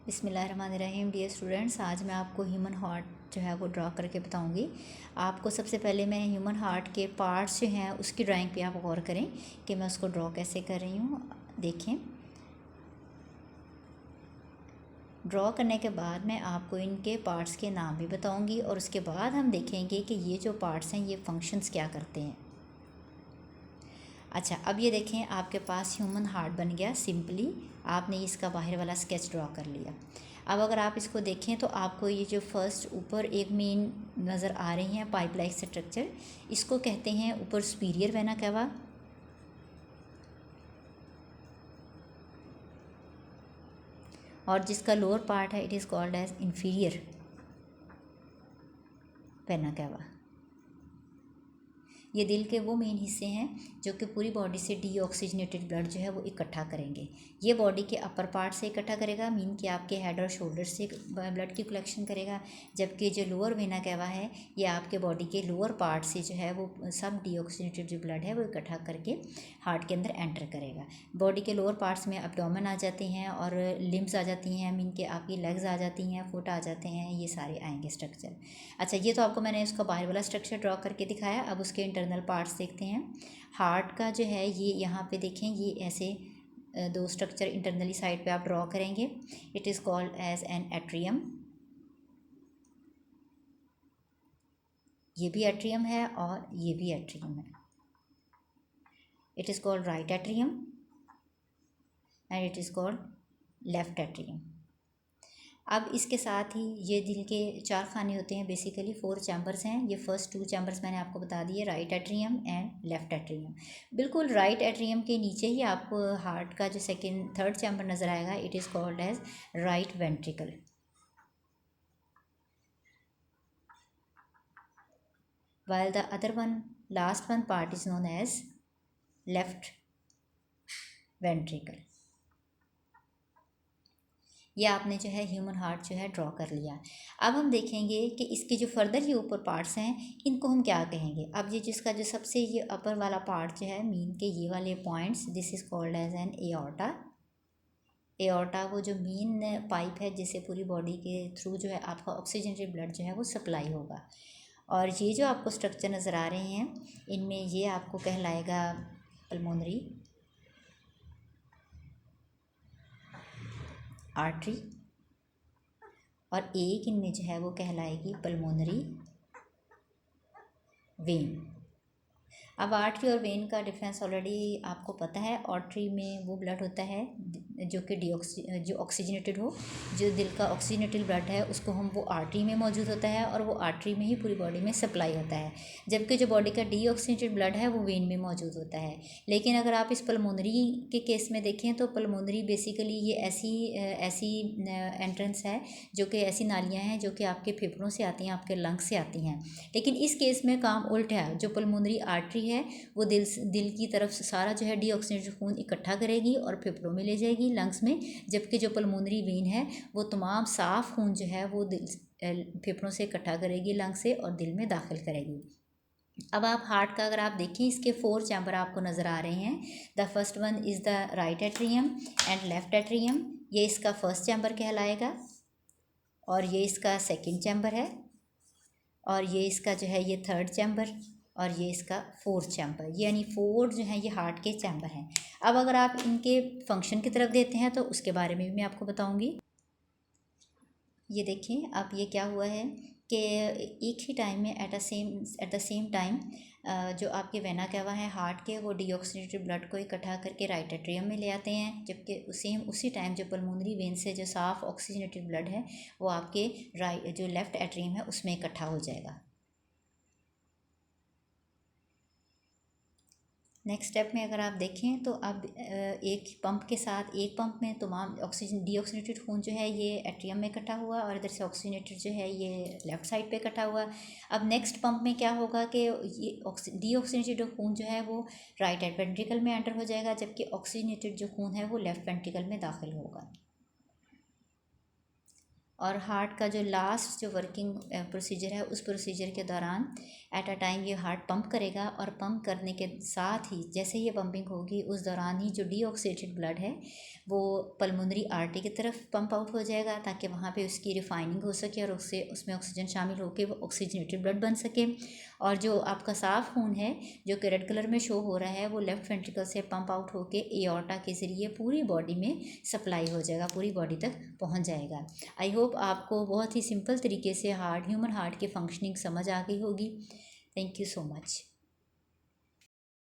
बिस्मिल्लाहिर्रहमानिर्रहीम। Dear students, आज मैं आपको ह्यूमन हार्ट जो है वो ड्रा करके बताऊंगी। आपको सबसे पहले मैं ह्यूमन हार्ट के पार्ट्स जो हैं उसकी ड्राइंग पे आप गौर करें कि मैं उसको ड्रॉ कैसे कर रही हूँ। देखें, ड्रॉ करने के बाद मैं आपको इनके पार्ट्स के नाम भी बताऊंगी और उसके बाद हम देखेंगे कि ये जो पार्ट्स हैं ये फंक्शंस क्या करते हैं। अच्छा, अब ये देखें, आपके पास ह्यूमन हार्ट बन गया। सिंपली आपने इसका बाहर वाला स्केच ड्रॉ कर लिया। अब अगर आप इसको देखें तो आपको ये जो फर्स्ट ऊपर एक मेन नज़र आ रही हैं पाइप लाइक स्ट्रक्चर, इसको कहते हैं ऊपर सुपीरियर वेना कैवा, और जिसका लोअर पार्ट है it is called as inferior vena cava. ये दिल के वो मेन हिस्से हैं जो कि पूरी बॉडी से डीऑक्सीजनेटेड ब्लड जो है वो इकट्ठा करेंगे। ये बॉडी के अपर पार्ट से इकट्ठा करेगा, मीन कि आपके हेड और शोल्डर से ब्लड की कलेक्शन करेगा। जबकि जो लोअर वेना कैवा है ये आपके बॉडी के लोअर पार्ट से जो है वो सब डीऑक्सीजनेटेड जो ब्लड है वो इकट्ठा करके हार्ट के अंदर एंटर करेगा। बॉडी के लोअर पार्ट्स में एब्डोमेन आ जाते हैं और लिम्स आ जाती हैं, मीन कि आपकी लेग्स आ जाती हैं, फुट आ जाते हैं, ये सारे आएंगे स्ट्रक्चर। अच्छा, ये तो आपको मैंने उसका बाहर वाला स्ट्रक्चर ड्रॉ करके दिखाया। अब उसके इंटरनल पार्ट्स देखते हैं। हार्ट का जो है ये यहाँ पे देखें, ये ऐसे दो स्ट्रक्चर इंटरनली साइड पे आप ड्रॉ करेंगे। It is called as an atrium, ये भी एट्रियम है और ये भी एट्रियम है। It is called right atrium and it is called left atrium. अब इसके साथ ही ये दिल के चार खाने होते हैं, बेसिकली 4 चैम्बर्स हैं। ये फर्स्ट 2 चैम्बर्स मैंने आपको बता दिए, right atrium and left atrium. बिल्कुल राइट एट्रियम के नीचे ही आपको हार्ट का जो सेकंड थर्ड चैम्बर नज़र आएगा, it is called as right ventricle. while the other one, last one part is known as left ventricle। ये आपने जो है ह्यूमन हार्ट जो है ड्रॉ कर लिया। अब हम देखेंगे कि इसके जो फर्दर ये ऊपर पार्ट्स हैं इनको हम क्या कहेंगे। अब ये जिसका जो सबसे ये अपर वाला पार्ट जो है, मीन के ये वाले points, this is called as an aorta. Aorta वो जो मेन पाइप है जिससे पूरी बॉडी के थ्रू जो है आपका ऑक्सीजनेटेड ब्लड जो है वो सप्लाई होगा। और ये जो आपको स्ट्रक्चर नज़र आ रहे हैं इनमें ये आपको कहलाएगा पल्मोनरी आर्टरी, और एक इनमें जो है वो कहलाएगी पल्मोनरी वेन। अब आर्टरी और वेन का डिफरेंस ऑलरेडी आपको पता है। आर्टरी में वो ब्लड होता है जो कि जो ऑक्सीजनेटेड हो, जो दिल का ऑक्सीजनेटेड ब्लड है उसको हम वो आर्टरी में मौजूद होता है और वो आर्टरी में ही पूरी बॉडी में सप्लाई होता है। जबकि जो बॉडी का डीऑक्सीजनेटेड ब्लड है वो वेन में मौजूद होता है। लेकिन अगर आप इस पल्मोनरी के केस में देखें तो पल्मोनरी बेसिकली ये ऐसी एंट्रेंस है जो कि ऐसी नालियाँ हैं जो कि आपके फेफड़ों से आती हैं, आपके लंग्स से आती हैं। लेकिन इस केस में काम उल्ट है। जो पल्मोनरी आर्टरी है वो दिल की तरफ से सारा जो है डीऑक्सीजनेटेड खून इकट्ठा करेगी और फेफड़ों में ले जाएगी, लंग्स में। जबकि जो पल्मोनरी वेन है वो तमाम साफ़ खून जो है वो दिल फेफड़ों से इकट्ठा करेगी, लंग्स से, और दिल में दाखिल करेगी। अब आप हार्ट का अगर आप देखें, इसके 4 चैम्बर आपको नज़र आ रहे हैं। The first one is the right atrium and left atrium. ये इसका फर्स्ट चैम्बर कहलाएगा और ये इसका सेकेंड चैम्बर है, और ये इसका जो है ये थर्ड चैम्बर, और ये इसका फोर्थ चैम्बर। यानी 4 जो है ये हार्ट के चैम्बर हैं। अब अगर आप इनके फंक्शन की तरफ देते हैं तो उसके बारे में भी मैं आपको बताऊंगी। ये देखें, अब ये क्या हुआ है कि एक ही टाइम में एट द सेम टाइम जो आपके वेना कैवा है हार्ट के, वो डीऑक्सीजनेटेड ब्लड को इकट्ठा करके राइट एट्रियम में ले आते हैं। जबकि सेम उसी टाइम जो पल्मोनरी वेन से जो साफ़ ऑक्सीजनेटेड ब्लड है वो आपके जो लेफ़्ट एट्रियम है उसमें इकट्ठा हो जाएगा। नेक्स्ट स्टेप में अगर आप देखें तो अब एक पंप के साथ, एक पंप में तमाम ऑक्सीजन डीऑक्सीजनेटेड खून जो है ये एट्रियम में इकट्ठा हुआ और इधर से ऑक्सीजनेटेड जो है ये लेफ़्ट साइड पे इकट्ठा हुआ। अब नेक्स्ट पंप में क्या होगा कि ये डीऑक्सीजनेटेड खून जो है वो राइट वेंट्रिकल में एंटर हो जाएगा, जबकि ऑक्सीजनेटेड जो खून है वो लेफ़्ट वेंट्रिकल में दाखिल होगा। और हार्ट का जो लास्ट जो वर्किंग प्रोसीजर है, उस प्रोसीजर के दौरान एट अ टाइम ये हार्ट पंप करेगा, और पंप करने के साथ ही जैसे ये पंपिंग होगी उस दौरान ही जो डीऑक्सीडेटेड ब्लड है वो पल्मोनरी आर्टरी की तरफ पंप आउट हो जाएगा, ताकि वहाँ पे उसकी रिफाइनिंग हो सके और उससे उसमें ऑक्सीजन शामिल होकर वो ऑक्सीजनेटेड ब्लड बन सके। और जो आपका साफ खून है जो कि रेड कलर में शो हो रहा है, वो लेफ्ट वेंट्रिकल से पंप आउट होके एओर्टा के ज़रिए पूरी बॉडी में सप्लाई हो जाएगा, पूरी बॉडी तक पहुंच जाएगा। आई होप आपको बहुत ही सिंपल तरीके से ह्यूमन हार्ट की फंक्शनिंग समझ आ गई होगी। Thank you so much.